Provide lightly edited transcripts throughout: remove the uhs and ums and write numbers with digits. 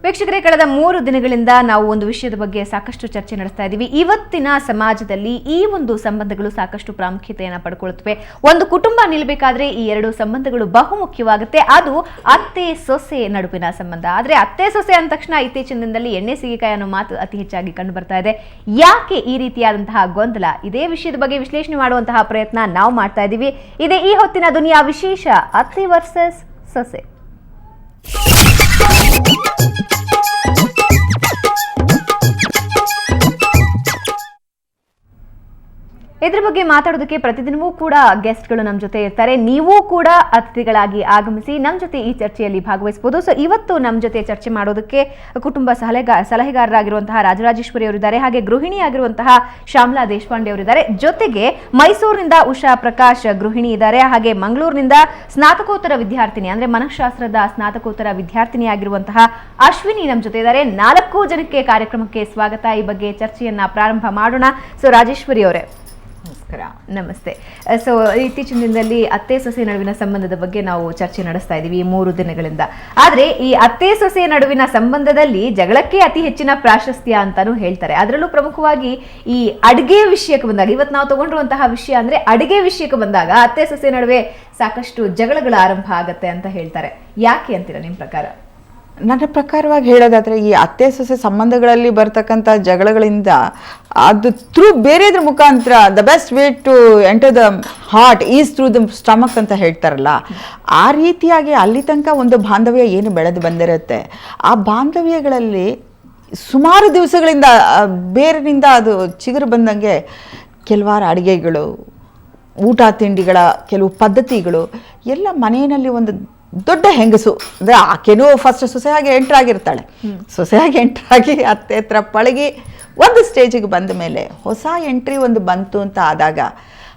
ವೀಕ್ಷಕರೇ, ಕಳೆದ 3 ದಿನಗಳಿಂದ ನಾವು ಒಂದು ವಿಷಯದ ಬಗ್ಗೆ ಸಾಕಷ್ಟು ಚರ್ಚೆ ನಡೆಸ್ತಾ ಇದ್ದೀವಿ. ಇವತ್ತಿನ ಸಮಾಜದಲ್ಲಿ ಈ ಒಂದು ಸಂಬಂಧಗಳು ಸಾಕಷ್ಟು ಪ್ರಾಮುಖ್ಯತೆಯನ್ನು ಪಡ್ಕೊಳ್ತವೆ. ಒಂದು ಕುಟುಂಬ ನಿಲ್ಲಬೇಕಾದ್ರೆ ಈ ಎರಡು ಸಂಬಂಧಗಳು ಬಹುಮುಖ್ಯವಾಗುತ್ತೆ. ಅದು ಅತ್ತೆ ಸೊಸೆ ನಡುವಿನ ಸಂಬಂಧ. ಆದರೆ ಅತ್ತೆ ಸೊಸೆ ಅಂದ ತಕ್ಷಣ ಇತ್ತೀಚಿನ ದಿನದಲ್ಲಿ ಎಣ್ಣೆ ಸಿಗಿಕಾಯಿ ಅನ್ನೋ ಮಾತು ಅತಿ ಹೆಚ್ಚಾಗಿ ಕಂಡು ಬರ್ತಾ ಇದೆ. ಯಾಕೆ ಈ ರೀತಿಯಾದಂತಹ ಗೊಂದಲ? ಇದೇ ವಿಷಯದ ಬಗ್ಗೆ ವಿಶ್ಲೇಷಣೆ ಮಾಡುವಂತಹ ಪ್ರಯತ್ನ ನಾವು ಮಾಡ್ತಾ ಇದ್ದೀವಿ. ಇದೇ ಈ ಹೊತ್ತಿನ ದುನಿಯಾ ವಿಶೇಷ, ಅತ್ತೆ ವರ್ಸಸ್ ಸೊಸೆ. ಇದರ ಬಗ್ಗೆ ಮಾತಾಡೋದಕ್ಕೆ ಪ್ರತಿದಿನವೂ ಕೂಡ ಗೆಸ್ಟ್ಗಳು ನಮ್ಮ ಜೊತೆ ಇರ್ತಾರೆ. ನೀವು ಕೂಡ ಅತಿಥಿಗಳಾಗಿ ಆಗಮಿಸಿ ನಮ್ಮ ಜೊತೆ ಈ ಚರ್ಚೆಯಲ್ಲಿ ಭಾಗವಹಿಸಬಹುದು. ಸೊ ಇವತ್ತು ನಮ್ಮ ಜೊತೆ ಚರ್ಚೆ ಮಾಡೋದಕ್ಕೆ ಕುಟುಂಬ ಸಲಹೆಗಾರರಾಗಿರುವಂತಹ ರಾಜರಾಜೇಶ್ವರಿ ಅವರಿದ್ದಾರೆ, ಹಾಗೆ ಗೃಹಿಣಿಯಾಗಿರುವಂತಹ ಶ್ಯಾಮಲಾ ದೇಶಪಾಂಡೆ ಅವರಿದ್ದಾರೆ. ಜೊತೆಗೆ ಮೈಸೂರಿನಿಂದ ಉಷಾ ಪ್ರಕಾಶ್ ಗೃಹಿಣಿ ಇದ್ದಾರೆ, ಹಾಗೆ ಮಂಗಳೂರಿನಿಂದ ಸ್ನಾತಕೋತ್ತರ ವಿದ್ಯಾರ್ಥಿನಿ ಅಂದ್ರೆ ಮನಃಶಾಸ್ತ್ರದ ಸ್ನಾತಕೋತ್ತರ ವಿದ್ಯಾರ್ಥಿನಿಯಾಗಿರುವಂತಹ ಅಶ್ವಿನಿ ನಮ್ಮ ಜೊತೆ ಇದ್ದಾರೆ. 4 ಜನಕ್ಕೆ ಕಾರ್ಯಕ್ರಮಕ್ಕೆ ಸ್ವಾಗತ. ಈ ಬಗ್ಗೆ ಚರ್ಚೆಯನ್ನ ಪ್ರಾರಂಭ ಮಾಡೋಣ. ಸೊ ರಾಜೇಶ್ವರಿ ಅವರೇ, ನಮಸ್ತೆ. ಸೊ ಇತ್ತೀಚಿನ ದಿನದಲ್ಲಿ ಅತ್ತೆ ಸೊಸೆ ನಡುವಿನ ಸಂಬಂಧದ ಬಗ್ಗೆ ನಾವು ಚರ್ಚೆ ನಡೆಸ್ತಾ ಇದ್ದೀವಿ 3 ದಿನಗಳಿಂದ. ಆದ್ರೆ ಈ ಅತ್ತೆ ಸೊಸೆ ನಡುವಿನ ಸಂಬಂಧದಲ್ಲಿ ಜಗಳಕ್ಕೆ ಅತಿ ಹೆಚ್ಚಿನ ಪ್ರಾಶಸ್ತ್ಯ ಅಂತಾನೂ ಹೇಳ್ತಾರೆ. ಅದರಲ್ಲೂ ಪ್ರಮುಖವಾಗಿ ಈ ಅಡಿಗೆ ವಿಷಯಕ್ಕೆ ಬಂದಾಗ, ಇವತ್ತು ನಾವು ತಗೊಂಡಿರುವಂತಹ ವಿಷಯ ಅಂದ್ರೆ ಅಡಿಗೆ ವಿಷಯಕ್ಕೆ ಬಂದಾಗ ಅತ್ತೆ ಸೊಸೆ ನಡುವೆ ಸಾಕಷ್ಟು ಜಗಳಗಳ ಆರಂಭ ಆಗತ್ತೆ ಅಂತ ಹೇಳ್ತಾರೆ. ಯಾಕೆ ಅಂತೀರಾ ನಿಮ್ಮ ಪ್ರಕಾರ? ನನ್ನ ಪ್ರಕಾರವಾಗಿ ಹೇಳೋದಾದರೆ ಈ ಅತ್ತೆ ಸೊಸೆ ಸಂಬಂಧಗಳಲ್ಲಿ ಬರ್ತಕ್ಕಂಥ ಜಗಳಗಳಿಂದ ಅದು ಬೇರೆದ್ರ ಮುಖಾಂತರ the best way to enter the heart is through the stomach ಅಂತ ಹೇಳ್ತಾರಲ್ಲ, ಆ ರೀತಿಯಾಗಿ ಅಲ್ಲಿ ತನಕ ಒಂದು ಬಾಂಧವ್ಯ ಏನು ಬೆಳೆದು ಬಂದಿರುತ್ತೆ, ಆ ಬಾಂಧವ್ಯಗಳಲ್ಲಿ ಸುಮಾರು ದಿವಸಗಳಿಂದ ಬೇರಿನಿಂದ ಅದು ಚಿಗುರು ಬಂದಂಗೆ ಕೆಲವಾರು ಅಡುಗೆಗಳು, ಊಟ ತಿಂಡಿಗಳ ಕೆಲವು ಪದ್ಧತಿಗಳು ಎಲ್ಲ ಮನೆಯಲ್ಲಿ ಒಂದು ದೊಡ್ಡ ಹೆಂಗಸು ಅಂದರೆ ಆಕೆನೂ ಫಸ್ಟ್ ಸೊಸೆಯಾಗಿ ಎಂಟ್ರಾಗಿರ್ತಾಳೆ. ಸೊಸೆಯಾಗಿ ಎಂಟ್ರಾಗಿ ಅತ್ತೆ ಹತ್ರ ಪಳಗಿ ಒಂದು ಸ್ಟೇಜಿಗೆ ಬಂದ ಮೇಲೆ ಹೊಸ ಎಂಟ್ರಿ ಒಂದು ಬಂತು ಅಂತ ಆದಾಗ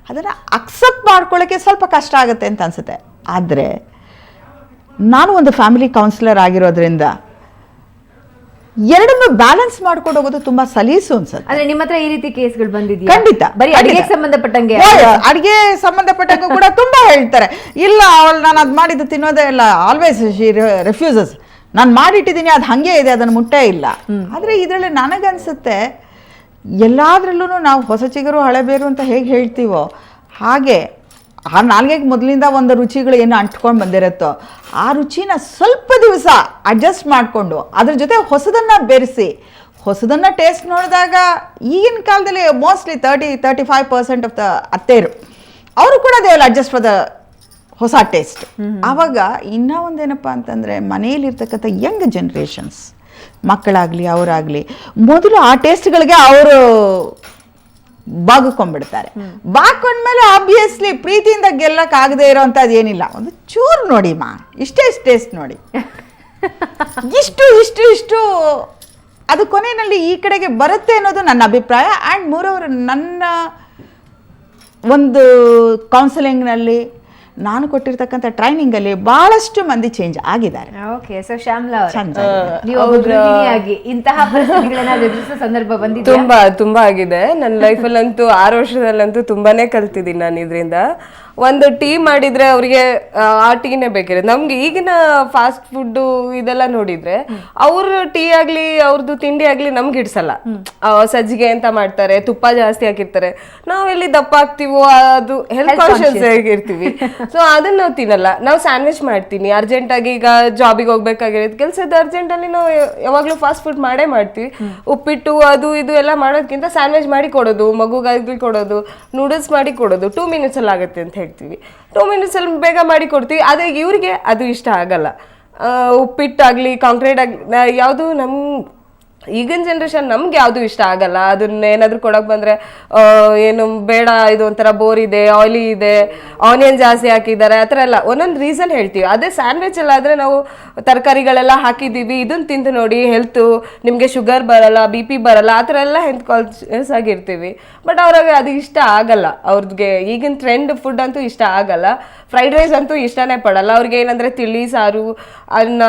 ಅದನ್ನು ಅಕ್ಸೆಪ್ಟ್ ಮಾಡ್ಕೊಳ್ಳೋಕ್ಕೆ ಸ್ವಲ್ಪ ಕಷ್ಟ ಆಗುತ್ತೆ ಅಂತ ಅನಿಸುತ್ತೆ. ಆದರೆ ನಾನು ಒಂದು ಫ್ಯಾಮಿಲಿ ಕೌನ್ಸಿಲರ್ ಆಗಿರೋದ್ರಿಂದ ಎರಡನ್ನೂ ಬ್ಯಾಲೆನ್ಸ್ ಮಾಡ್ಕೊಂಡು ಹೋಗೋದು ತುಂಬಾ ಸಲೀಸು ಅನ್ಸುತ್ತೆ. ಅಂದ್ರೆ ನಿಮ್ಮ ಹತ್ರ ಈ ರೀತಿ ಕೇಸ್ಗಳು ಬಂದಿದೆಯಾ? ಖಂಡಿತ. ಬರೀ ಅಡಿಗೆ ಸಂಬಂಧಪಟ್ಟಂಗೆ? ಅಡಿಗೆ ಸಂಬಂಧಪಟ್ಟಂಗೂ ಕೂಡ ತುಂಬಾ ಹೇಳ್ತಾರೆ, ಇಲ್ಲ ಅವಳು ನಾನು ಅದು ಮಾಡಿದ್ದು ತಿನ್ನೋದೇ ಇಲ್ಲ, ಆಲ್ವೇಸ್ ಶಿ ರೆಫ್ಯೂಸಸ್, ನಾನು ಮಾಡಿಟ್ಟಿದ್ದೀನಿ ಅದು ಹಾಗೆ ಇದೆ, ಅದನ್ನು ಮುಟ್ಟೇ ಇಲ್ಲ. ಆದರೆ ಇದರಲ್ಲಿ ನನಗನ್ಸುತ್ತೆ ಎಲ್ಲಾದ್ರಲ್ಲೂ ನಾವು ಹೊಸ ಚಿಗುರು ಹಳೆಬೇರು ಅಂತ ಹೇಗೆ ಹೇಳ್ತೀವೋ ಹಾಗೆ ಆ ನಾಲ್ಗೆಗೆ ಮೊದಲಿಂದ ಒಂದು ರುಚಿಗಳು ಏನು ಅಂಟ್ಕೊಂಡು ಬಂದಿರುತ್ತೋ ಆ ರುಚಿನ ಸ್ವಲ್ಪ ದಿವಸ ಅಡ್ಜಸ್ಟ್ ಮಾಡಿಕೊಂಡು ಅದ್ರ ಜೊತೆ ಹೊಸದನ್ನು ಬೆರೆಸಿ ಹೊಸದನ್ನು ಟೇಸ್ಟ್ ನೋಡಿದಾಗ ಈಗಿನ ಕಾಲದಲ್ಲಿ ಮೋಸ್ಟ್ಲಿ 30-35% ಆಫ್ ದ ಅತ್ತೆಯರು ಅವರು ಕೂಡ they will adjust for the ಹೊಸ ಟೇಸ್ಟ್. ಆವಾಗ ಇನ್ನೂ ಒಂದೇನಪ್ಪ ಅಂತಂದರೆ ಮನೆಯಲ್ಲಿರ್ತಕ್ಕಂಥ ಯಂಗ್ ಜನ್ರೇಷನ್ಸ್ ಮಕ್ಕಳಾಗಲಿ ಅವರಾಗಲಿ ಮೊದಲು ಆ ಟೇಸ್ಟ್ಗಳಿಗೆ ಅವರು ಬಾಗಿಕೊಂಡ್ಬಿಡ್ತಾರೆ. ಬಾಕೊಂಡ್ಮೇಲೆ ಆಬ್ವಿಯಸ್ಲಿ ಪ್ರೀತಿಯಿಂದ ಗೆಲ್ಲಕ್ಕಾಗದೇ ಇರೋವಂಥದ್ದು ಏನಿಲ್ಲ, ಒಂದು ಚೂರು ನೋಡಿಮ್ಮ, ಇಷ್ಟೇ ಟೇಸ್ಟ್ ನೋಡಿ, ಇಷ್ಟು ಅದು ಕೊನೆಯಲ್ಲಿ ಈ ಕಡೆಗೆ ಬರುತ್ತೆ ಅನ್ನೋದು ನನ್ನ ಅಭಿಪ್ರಾಯ. ಆ್ಯಂಡ್ ಮೋರೋವರ್ ನನ್ನ ಒಂದು ಕೌನ್ಸಿಲಿಂಗ್ನಲ್ಲಿ ನಾನು ಕೊಟ್ಟಿರ್ತಕ್ಕಂಥ ಟ್ರೈನಿಂಗಲ್ಲಿ ಬಹಳಷ್ಟು ಮಂದಿ ಚೇಂಜ್ ಆಗಿದ್ದಾರೆ. ಓಕೆ, ಸೊ ಶ್ಯಾಮಲಾ ನೀವು ಗೃಹಿಣಿಯಾಗಿ ಇಂತಹ ಪರಿಸ್ಥಿತಿಗಳನ್ನ ಎದುರಿಸೋ ಸಂದರ್ಭ ಬಂದಿದೆ? ತುಂಬಾ ಆಗಿದೆ ನನ್ನ ಲೈಫಲ್ಲಂತೂ. 6 ವರ್ಷದಲ್ಲಂತೂ ತುಂಬಾನೇ ಕಲ್ತಿದ್ದೀನಿ ನಾನು ಇದರಿಂದ. ಒಂದು ಟೀ ಮಾಡಿದ್ರೆ ಅವ್ರಿಗೆ ಆ ಟೀನೇ ಬೇಕಿರೋದು. ನಮ್ಗೆ ಈಗಿನ ಫಾಸ್ಟ್ ಫುಡ್ ಇದೆಲ್ಲ ನೋಡಿದ್ರೆ ಅವ್ರ ಟೀ ಆಗ್ಲಿ ಅವ್ರದ್ದು ತಿಂಡಿ ಆಗ್ಲಿ ನಮ್ಗೆ ಹಿಡ್ಸಲ್ಲ. ಸಜ್ಜಿಗೆ ಅಂತ ಮಾಡ್ತಾರೆ, ತುಪ್ಪ ಜಾಸ್ತಿ ಹಾಕಿರ್ತಾರೆ, ನಾವೆಲ್ಲಿ ದಪ್ಪ ಆಗ್ತೀವೋ ಅದು ಹೆಲ್ತ್ ಕಾನ್ಶಿಯಸ್ ಆಗಿರ್ತೀವಿ. ಸೊ ಅದನ್ನ ನಾವು ತಿನ್ನಲ್ಲ. ನಾವು ಸ್ಯಾಂಡ್ವಿಚ್ ಮಾಡ್ತೀನಿ ಅರ್ಜೆಂಟ್ ಆಗಿ, ಈಗ ಜಾಬಿಗೆ ಹೋಗ್ಬೇಕಾಗಿರೋದು ಕೆಲಸದ ಅರ್ಜೆಂಟ್ ಅಲ್ಲಿ ನಾವು ಯಾವಾಗ್ಲೂ ಫಾಸ್ಟ್ ಫುಡ್ ಮಾಡೇ ಮಾಡ್ತೀವಿ. ಉಪ್ಪಿಟ್ಟು ಅದು ಇದು ಎಲ್ಲ ಮಾಡೋದಕ್ಕಿಂತ ಸ್ಯಾಂಡ್ವಿಚ್ ಮಾಡಿ ಕೊಡೋದು, ಮಗುಗಾಗಿ ಕೊಡೋದು, ನೂಡಲ್ಸ್ ಮಾಡಿ ಕೊಡೋದು 2 minutes ಅಲ್ಲಿ ಆಗುತ್ತೆ ಅಂತ ಹೇಳ್ತೀವಿ. 2 minutes ಅಲ್ಲಿ ಬೇಗ ಮಾಡಿ ಕೊಡ್ತೀವಿ. ಅದೇ ಇವ್ರಿಗೆ ಅದು ಇಷ್ಟ ಆಗಲ್ಲ. ಉಪ್ಪಿಟ್ಟಾಗ್ಲಿ ಕಾಂಕ್ರೀಟ್ ಆಗಲಿ ಯಾವುದು ನಮ್ಮ ಈಗಿನ ಜನ್ರೇಷನ್ ನಮ್ಗೆ ಯಾವುದು ಇಷ್ಟ ಆಗಲ್ಲ. ಅದನ್ನ ಏನಾದರೂ ಕೊಡೋಕೆ ಬಂದರೆ ಏನು ಬೇಡ, ಇದು ಒಂಥರ ಬೋರ್ ಇದೆ, ಆಯಿಲಿ ಇದೆ, ಆನಿಯನ್ ಜಾಸ್ತಿ ಹಾಕಿದ್ದಾರೆ, ಆ ಥರ ಎಲ್ಲ ಒಂದೊಂದು ರೀಸನ್ ಹೇಳ್ತೀವಿ. ಅದೇ ಸ್ಯಾಂಡ್ವಿಚ್ ಎಲ್ಲ ಆದರೆ ನಾವು ತರಕಾರಿಗಳೆಲ್ಲ ಹಾಕಿದ್ದೀವಿ, ಇದನ್ನು ತಿಂದು ನೋಡಿ ಹೆಲ್ತು, ನಿಮಗೆ ಶುಗರ್ ಬರಲ್ಲ, BP ಬರಲ್ಲ, ಆ ಥರ ಎಲ್ಲ ಹೆಲ್ತ್ ಕಾನ್ಶಿಯಸ್ ಆಗಿರ್ತೀವಿ. ಬಟ್ ಅವ್ರಿಗೆ ಅದು ಇಷ್ಟ ಆಗಲ್ಲ. ಅವ್ರಿಗೆ ಈಗಿನ ಟ್ರೆಂಡ್ ಫುಡ್ ಅಂತೂ ಇಷ್ಟ ಆಗಲ್ಲ. ಫ್ರೈಡ್ ರೈಸ್ ಅಂತೂ ಇಷ್ಟನೇ ಪಡಲ್ಲ ಅವ್ರಿಗೆ. ಏನಂದರೆ ತಿಳಿ ಸಾರು, ಅನ್ನ,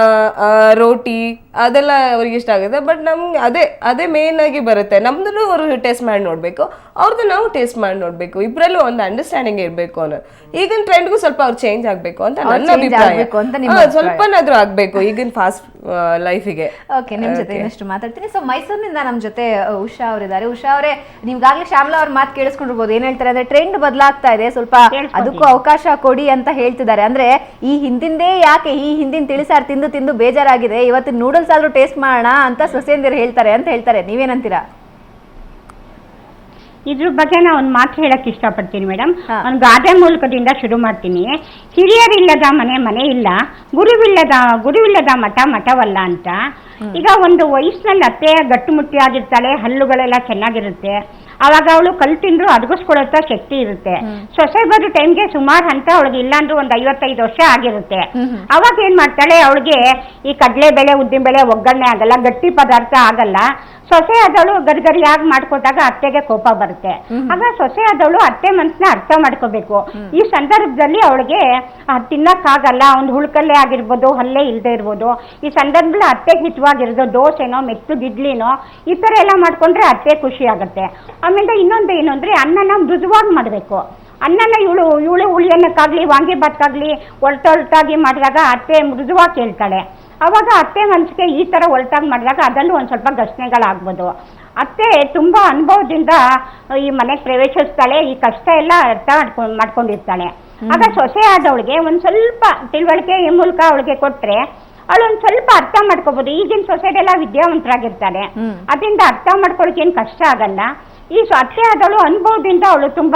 ರೋಟಿ ಅದೆಲ್ಲ ಅವ್ರಿಗೆ ಇಷ್ಟ ಆಗುತ್ತೆ. ಬಟ್ ನಮ್ಗೆ ನಮ್ಗೆ ಅದೇ ಮೇನ್ ಆಗಿ ಬರುತ್ತೆ. ನಮ್ದು ಅವರು ಟೇಸ್ಟ್ ಮಾಡಿ ನೋಡ್ಬೇಕು, ಅವ್ರದ್ದು ನಾವು ಟೇಸ್ಟ್ ಮಾಡಿ ನೋಡ್ಬೇಕು, ಇಬ್ರಲ್ಲೂ ಒಂದು ಅಂಡರ್ಸ್ಟ್ಯಾಂಡಿಂಗ್ ಇರ್ಬೇಕು ಅನ್ನೋದು. ಈಗಿನ ಟ್ರೆಂಡ್ಗೂ ಸ್ವಲ್ಪ ಅವ್ರು ಚೇಂಜ್ ಆಗ್ಬೇಕು ಅಂತ ನನ್ನ ಅಭಿಪ್ರಾಯ. ಸ್ವಲ್ಪನಾದ್ರೂ ಆಗ್ಬೇಕು ಈಗಿನ ಫಾಸ್ಟ್ ಲೈಫಿಗೆ. ಓಕೆ, ನಿಮ್ ಜೊತೆ ಇನ್ನಷ್ಟು ಮಾತಾಡ್ತೀನಿ. ಸೊ ಮೈಸೂರಿನಿಂದ ನಮ್ ಜೊತೆ ಉಷಾ ಅವರಿದ್ದಾರೆ. ಉಷಾ ಅವರೇ, ನೀವ್ಗಾಗ್ಲೇ ಶ್ಯಾಮಲಾ ಅವ್ರ ಮಾತು ಕೇಳಿಸ್ಕೊಂಡಿರ್ಬೋದು. ಏನ್ ಹೇಳ್ತಾರೆ ಅಂದ್ರೆ ಟ್ರೆಂಡ್ ಬದಲಾಗ್ತಾ ಇದೆ, ಸ್ವಲ್ಪ ಅದಕ್ಕೂ ಅವಕಾಶ ಕೊಡಿ ಅಂತ ಹೇಳ್ತಿದ್ದಾರೆ. ಅಂದ್ರೆ ಈ ಹಿಂದಿಂದೇ ಯಾಕೆ, ಈ ಹಿಂದಿನ ತಿಳಿಸಾರು ತಿಂದು ತಿಂದು ಬೇಜಾರಾಗಿದೆ, ಇವತ್ತಿನ ನೂಡಲ್ಸ್ ಆದ್ರೂ ಟೇಸ್ಟ್ ಮಾಡೋಣ ಅಂತ ಸೊಸೆಯಂದಿರು ಹೇಳ್ತಾರೆ ಅಂತ ಹೇಳ್ತಾರೆ. ನೀವೇನಂತೀರಾ? ಇದ್ರ ಬಗ್ಗೆ ನಾ ಒಂದು ಮಾತು ಹೇಳಕ್ ಇಷ್ಟಪಡ್ತೀನಿ ಮೇಡಮ್. ಒಂದು ಗಾದೆ ಮೂಲಕದಿಂದ ಶುರು ಮಾಡ್ತೀನಿ. ಹಿರಿಯರಿಲ್ಲದ ಮನೆ ಇಲ್ಲ, ಗುರುವಿಲ್ಲದ ಮಠವಲ್ಲ ಅಂತ. ಈಗ ಒಂದು ವಯಸ್ಸಿನಲ್ಲಿ ಅತ್ತೆ ಗಟ್ಟುಮುಟ್ಟಿಯಾಗಿರ್ತಾಳೆ, ಹಲ್ಲುಗಳೆಲ್ಲ ಚೆನ್ನಾಗಿರುತ್ತೆ, ಅವಾಗ ಅವಳು ಕಲ್ ತಿಂದ್ರು ಅಡಗಿಸ್ಕೊಳ್ಳೋ ಶಕ್ತಿ ಇರುತ್ತೆ. ಸೊಸೆ ಬರೋ ಟೈಮ್ಗೆ ಸುಮಾರು ಅಂತ ಅವಳಿಗೆ ಇಲ್ಲಾಂದ್ರೂ ಒಂದು 55 ವರ್ಷ ಆಗಿರುತ್ತೆ. ಅವಾಗ ಏನ್ ಮಾಡ್ತಾಳೆ, ಅವಳಿಗೆ ಈ ಕಡಲೆಬೇಳೆ ಉದ್ದಿನಬೇಳೆ ಒಗ್ಗರಣೆ ಆಗಲ್ಲ, ಗಟ್ಟಿ ಪದಾರ್ಥ ಆಗಲ್ಲ. ಸೊಸೆ ಆದವಳು ಗರಿಗರಿಯಾಗಿ ಮಾಡ್ಕೊಟ್ಟಾಗ ಅತ್ತೆಗೆ ಕೋಪ ಬರುತ್ತೆ. ಆಗ ಸೊಸೆ ಆದವಳು ಅತ್ತೆ ಮನಸ್ಸನ್ನ ಅರ್ಥ ಮಾಡ್ಕೋಬೇಕು. ಈ ಸಂದರ್ಭದಲ್ಲಿ ಅವಳಿಗೆ ತಿನ್ನಕ್ಕಾಗಲ್ಲ, ಒಂದು ಹುಳ್ಕಲ್ಲೇ ಆಗಿರ್ಬೋದು, ಹಲ್ಲೇ ಇಲ್ಲದೆ ಇರ್ಬೋದು. ಈ ಸಂದರ್ಭದಲ್ಲಿ ಅತ್ತೆಗೆ ಹಿತವಾಗಿರೋದು ದೋಸೆನೋ ಮೆತ್ತಗೆ ಇಡ್ಲಿನೋ ಈ ಥರ ಎಲ್ಲ ಮಾಡ್ಕೊಂಡ್ರೆ ಅತ್ತೆ ಖುಷಿ ಆಗುತ್ತೆ. ಆಮೇಲೆ ಇನ್ನೊಂದು ಏನು ಅಂದರೆ ಅನ್ನನ ಮೃದುವಾಗಿ ಮಾಡಬೇಕು. ಅನ್ನನ ಇವಳು ಹುಳಿಯನ್ನಕ್ಕಾಗಲಿ ವಾಂಗಿಭಾತ್ಕಾಗಲಿ ಒಳ್ಟಾಗಿ ಮಾಡಿದಾಗ ಅತ್ತೆ ಮೃದುವಾಗಿ ಕೇಳ್ತಾಳೆ. ಅವಾಗ ಅತ್ತೆ ಮನಸ್ಸಿಗೆ ಈ ಥರ ಒಳ್ಟಾಗಿ ಮಾಡಿದಾಗ ಅದರಲ್ಲೂ ಒಂದು ಸ್ವಲ್ಪ ಘರ್ಷಣೆಗಳಾಗ್ಬೋದು. ಅತ್ತೆ ತುಂಬ ಅನುಭವದಿಂದ ಈ ಮನೆಗೆ ಪ್ರವೇಶಿಸ್ತಾಳೆ, ಈ ಕಷ್ಟ ಎಲ್ಲ ಅರ್ಥ ಮಾಡ್ಕೊಂಡಿರ್ತಾಳೆ. ಆಗ ಸೊಸೆ ಆದವಳಿಗೆ ಒಂದು ಸ್ವಲ್ಪ ತಿಳುವಳಿಕೆ ಈ ಮೂಲಕ ಅವಳಿಗೆ ಕೊಟ್ಟರೆ ಅವಳು ಒಂದು ಸ್ವಲ್ಪ ಅರ್ಥ ಮಾಡ್ಕೋಬೋದು. ಈಗಿನ ಸೊಸೈಟಿಯೆಲ್ಲ ವಿದ್ಯಾವಂತರಾಗಿರ್ತಾಳೆ, ಅದರಿಂದ ಅರ್ಥ ಮಾಡ್ಕೊಳ್ಳೋಕೆ ಏನು ಕಷ್ಟ ಆಗಲ್ಲ. ಈ ಅತ್ತೆ ಆದವಳು ಅವಳು ತುಂಬ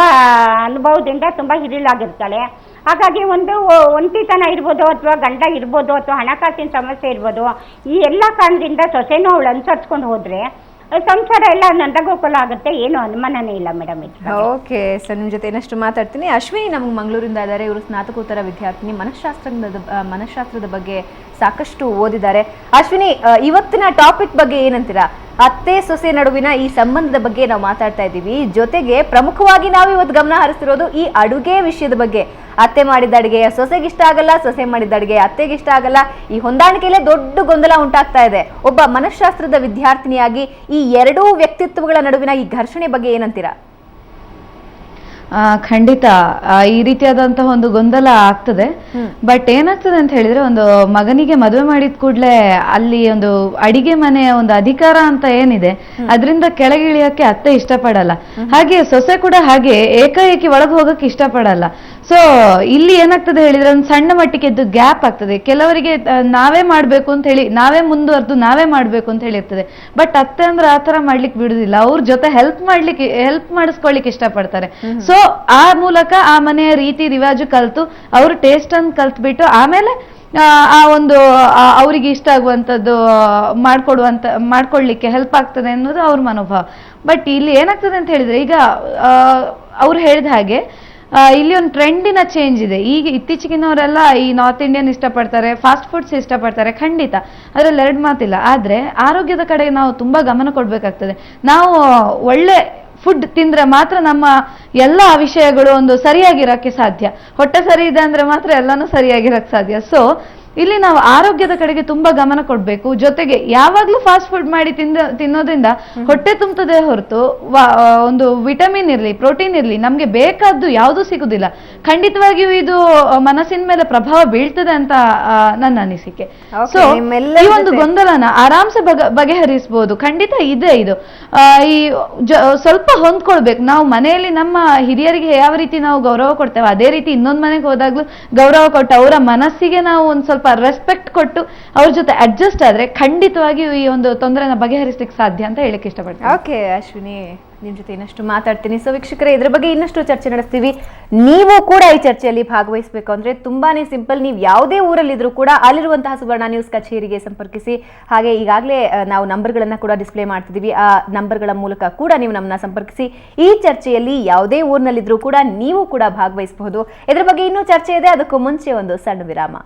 ಹಿರಿಲಾಗಿರ್ತಾಳೆ. ಹಾಗಾಗಿ ಒಂದು ಒಂಟಿತನ ಇರ್ಬೋದು, ಅಥವಾ ಗಂಡ ಇರ್ಬೋದು, ಅಥವಾ ಹಣಕಾಸಿನ ಸಮಸ್ಯೆ ಇರ್ಬೋದು, ಈ ಎಲ್ಲ ಕಾರಣದಿಂದ ಸೊಸೆನೂ ಅವಳು ಅನುಸರಿಸ್ಕೊಂಡು ಹೋದ್ರೆ ಸಂಸಾರ ಎಲ್ಲ ನಂದಗೋಕುಲ ಆಗುತ್ತೆ, ಏನು ಅನುಮಾನನೇ ಇಲ್ಲ ಮೇಡಮ್. ಓಕೆ ಸರ್, ನಿಮ್ಮ ಜೊತೆ ಇನ್ನಷ್ಟು ಮಾತಾಡ್ತೀನಿ. ಅಶ್ವಿನಿ ನಮ್ಗೆ ಮಂಗಳೂರಿಂದ ಇದ್ದಾರೆ. ಇವರು ಸ್ನಾತಕೋತ್ತರ ವಿದ್ಯಾರ್ಥಿನಿ, ಮನಃಶಾಸ್ತ್ರದ ಬಗ್ಗೆ ಸಾಕಷ್ಟು ಓದಿದ್ದಾರೆ. ಅಶ್ವಿನಿ, ಇವತ್ತಿನ ಟಾಪಿಕ್ ಬಗ್ಗೆ ಏನಂತೀರಾ? ಅತ್ತೆ ಸೊಸೆ ನಡುವಿನ ಈ ಸಂಬಂಧದ ಬಗ್ಗೆ ನಾವು ಮಾತಾಡ್ತಾ ಇದ್ದೀವಿ. ಜೊತೆಗೆ ಪ್ರಮುಖವಾಗಿ ನಾವು ಇವತ್ತು ಗಮನ ಹರಿಸ್ತಿರೋದು ಈ ಅಡುಗೆ ವಿಷಯದ ಬಗ್ಗೆ. ಅತ್ತೆ ಮಾಡಿದ ಅಡುಗೆ ಸೊಸೆಗೆ ಇಷ್ಟ ಆಗಲ್ಲ, ಸೊಸೆ ಮಾಡಿದ ಅಡುಗೆ ಅತ್ತೆಗೆ ಇಷ್ಟ ಆಗಲ್ಲ. ಈ ಹೊಂದಾಣಿಕೆಯಲ್ಲೇ ದೊಡ್ಡ ಗೊಂದಲ ಉಂಟಾಗ್ತಾ ಇದೆ. ಒಬ್ಬ ಮನಃಶಾಸ್ತ್ರದ ವಿದ್ಯಾರ್ಥಿನಿಯಾಗಿ ಈ ಎರಡೂ ವ್ಯಕ್ತಿತ್ವಗಳ ನಡುವಿನ ಈ ಘರ್ಷಣೆ ಬಗ್ಗೆ ಏನಂತೀರಾ? ಖಂಡಿತ ಈ ರೀತಿಯಾದಂತಹ ಒಂದು ಗೊಂದಲ ಆಗ್ತದೆ. ಬಟ್ ಏನಾಗ್ತದೆ ಅಂತ ಹೇಳಿದ್ರೆ, ಒಂದು ಮಗನಿಗೆ ಮದುವೆ ಮಾಡಿದ ಕೂಡಲೇ ಅಲ್ಲಿ ಒಂದು ಅಡಿಗೆ ಮನೆಯ ಒಂದು ಅಧಿಕಾರ ಅಂತ ಏನಿದೆ ಅದರಿಂದ ಕೆಳಗಿಳಿಯಕ್ಕೆ ಅತ್ತೆ ಇಷ್ಟಪಡಲ್ಲ. ಹಾಗೆ ಸೊಸೆ ಕೂಡ ಹಾಗೆ ಏಕಾಏಕಿ ಒಳಗೆ ಹೋಗಕ್ಕೆ ಇಷ್ಟಪಡಲ್ಲ. ಸೊ ಇಲ್ಲಿ ಏನಾಗ್ತದೆ ಹೇಳಿದ್ರೆ, ಒಂದು ಸಣ್ಣ ಮಟ್ಟಿಗೆ ಇದು ಗ್ಯಾಪ್ ಆಗ್ತದೆ. ಕೆಲವರಿಗೆ ನಾವೇ ಮಾಡ್ಬೇಕು ಅಂತ ಹೇಳಿ, ನಾವೇ ಮುಂದುವರೆದು ನಾವೇ ಮಾಡ್ಬೇಕು ಅಂತ ಹೇಳಿರ್ತದೆ. ಬಟ್ ಅತ್ತೆ ಅಂದ್ರೆ ಆ ತರ ಮಾಡ್ಲಿಕ್ಕೆ ಬಿಡುದಿಲ್ಲ, ಅವ್ರ ಜೊತೆ ಹೆಲ್ಪ್ ಮಾಡಿಸ್ಕೊಳ್ಳಿಕ್ಕೆ ಇಷ್ಟಪಡ್ತಾರೆ. ಸೊ ಆ ಮೂಲಕ ಆ ಮನೆಯ ರೀತಿ ರಿವಾಜು ಕಲ್ತು ಅವ್ರ ಟೇಸ್ಟ್ ಅನ್ನು ಕಲ್ತ್ಬಿಟ್ಟು ಆಮೇಲೆ ಆ ಒಂದು ಅವರಿಗೆ ಇಷ್ಟ ಆಗುವಂಥದ್ದು ಮಾಡ್ಕೊಳ್ಲಿಕ್ಕೆ ಹೆಲ್ಪ್ ಆಗ್ತದೆ ಅನ್ನೋದು ಅವ್ರ ಮನೋಭಾವ. ಬಟ್ ಇಲ್ಲಿ ಏನಾಗ್ತದೆ ಅಂತ ಹೇಳಿದ್ರೆ, ಈಗ ಅವ್ರು ಹೇಳಿದ ಹಾಗೆ ಇಲ್ಲಿ ಒಂದು ಟ್ರೆಂಡಿನ ಚೇಂಜ್ ಇದೆ. ಈಗ ಇತ್ತೀಚೆಗಿನವರೆಲ್ಲ ಈ ನಾರ್ತ್ ಇಂಡಿಯನ್ ಇಷ್ಟಪಡ್ತಾರೆ, ಫಾಸ್ಟ್ ಫುಡ್ಸ್ ಇಷ್ಟಪಡ್ತಾರೆ, ಖಂಡಿತ ಅದ್ರಲ್ಲಿ ಎರಡು ಮಾತಿಲ್ಲ. ಆದ್ರೆ ಆರೋಗ್ಯದ ಕಡೆಗೆ ನಾವು ತುಂಬಾ ಗಮನ ಕೊಡ್ಬೇಕಾಗ್ತದೆ. ನಾವು ಒಳ್ಳೆ ಫುಡ್ ತಿಂದ್ರೆ ಮಾತ್ರ ನಮ್ಮ ಎಲ್ಲ ವಿಷಯಗಳು ಒಂದು ಸರಿಯಾಗಿರಕ್ಕೆ ಸಾಧ್ಯ. ಹೊಟ್ಟೆ ಸರಿ ಇದೆ ಅಂದ್ರೆ ಮಾತ್ರ ಎಲ್ಲಾನು ಸರಿಯಾಗಿರಕ್ಕೆ ಸಾಧ್ಯ. ಸೊ ಇಲ್ಲಿ ನಾವು ಆರೋಗ್ಯದ ಕಡೆಗೆ ತುಂಬಾ ಗಮನ ಕೊಡ್ಬೇಕು. ಜೊತೆಗೆ ಯಾವಾಗ್ಲೂ ಫಾಸ್ಟ್ ಫುಡ್ ಮಾಡಿ ತಿನ್ನೋದ್ರಿಂದ ಹೊಟ್ಟೆ ತುಂಬುತ್ತದೆ ಹೊರತು ಒಂದು ವಿಟಮಿನ್ ಇರ್ಲಿ, ಪ್ರೋಟೀನ್ ಇರ್ಲಿ, ನಮ್ಗೆ ಬೇಕಾದ್ದು ಯಾವುದು ಸಿಗುದಿಲ್ಲ. ಖಂಡಿತವಾಗಿಯೂ ಇದು ಮನಸ್ಸಿನ ಮೇಲೆ ಪ್ರಭಾವ ಬೀಳ್ತದೆ ಅಂತ ನನ್ನ ಅನಿಸಿಕೆ. ಸೊ ಈ ಒಂದು ಗೊಂದಲನ ಆರಾಮ್ಸೆ ಬಗೆಹರಿಸಬಹುದು. ಖಂಡಿತ ಇದೆ ಇದು. ಈ ಸ್ವಲ್ಪ ಹೊಂದ್ಕೊಳ್ಬೇಕು. ನಾವು ಮನೆಯಲ್ಲಿ ನಮ್ಮ ಹಿರಿಯರಿಗೆ ಯಾವ ರೀತಿ ನಾವು ಗೌರವ ಕೊಡ್ತೇವೆ, ಅದೇ ರೀತಿ ಇನ್ನೊಂದು ಮನೆಗೆ ಹೋದಾಗ್ಲೂ ಗೌರವ ಕೊಟ್ಟು ಅವರ ಮನಸ್ಸಿಗೆ ನಾವು ಒಂದು ಸ್ವಲ್ಪ ರೆಸ್ಪೆಕ್ಟ್ ಕೊಟ್ಟು ಅವ್ರ ಜೊತೆ ಅಡ್ಜಸ್ಟ್ ಆದ್ರೆ ಖಂಡಿತವಾಗಿಯೂ ಈ ಒಂದು ತೊಂದರೆನ ಬಗೆಹರಿಸಲಿಕ್ಕೆ ಸಾಧ್ಯ ಅಂತ ಹೇಳಕ್ಕೆ ಇಷ್ಟಪಡ್ತೀನಿ. ಓಕೆ ಅಶ್ವಿನಿ, ನಿಮ್ ಜೊತೆ ಇನ್ನಷ್ಟು ಮಾತಾಡ್ತೀನಿ. ಸೊ ವೀಕ್ಷಕರೇ, ಇದ್ರ ಬಗ್ಗೆ ಇನ್ನಷ್ಟು ಚರ್ಚೆ ನಡೆಸ್ತೀವಿ. ನೀವು ಕೂಡ ಈ ಚರ್ಚೆಯಲ್ಲಿ ಭಾಗವಹಿಸಬೇಕು ಅಂದ್ರೆ ತುಂಬಾನೇ ಸಿಂಪಲ್. ನೀವು ಯಾವುದೇ ಊರಲ್ಲಿದ್ರೂ ಕೂಡ ಅಲ್ಲಿರುವಂತಹ ಸುವರ್ಣ ನ್ಯೂಸ್ ಕಚೇರಿಗೆ ಸಂಪರ್ಕಿಸಿ. ಹಾಗೆ ಈಗಾಗಲೇ ನಾವು ನಂಬರ್ಗಳನ್ನ ಕೂಡ ಡಿಸ್ಪ್ಲೇ ಮಾಡ್ತಿದ್ದೀವಿ. ಆ ನಂಬರ್ಗಳ ಮೂಲಕ ಕೂಡ ನೀವು ನಮ್ಮನ್ನ ಸಂಪರ್ಕಿಸಿ. ಈ ಚರ್ಚೆಯಲ್ಲಿ ಯಾವುದೇ ಊರಿನಲ್ಲಿದ್ರೂ ಕೂಡ ನೀವು ಕೂಡ ಭಾಗವಹಿಸಬಹುದು. ಇದ್ರ ಬಗ್ಗೆ ಇನ್ನೂ ಚರ್ಚೆ ಇದೆ. ಅದಕ್ಕೂ ಮುಂಚೆ ಒಂದು ಸಣ್ಣ ವಿರಾಮ.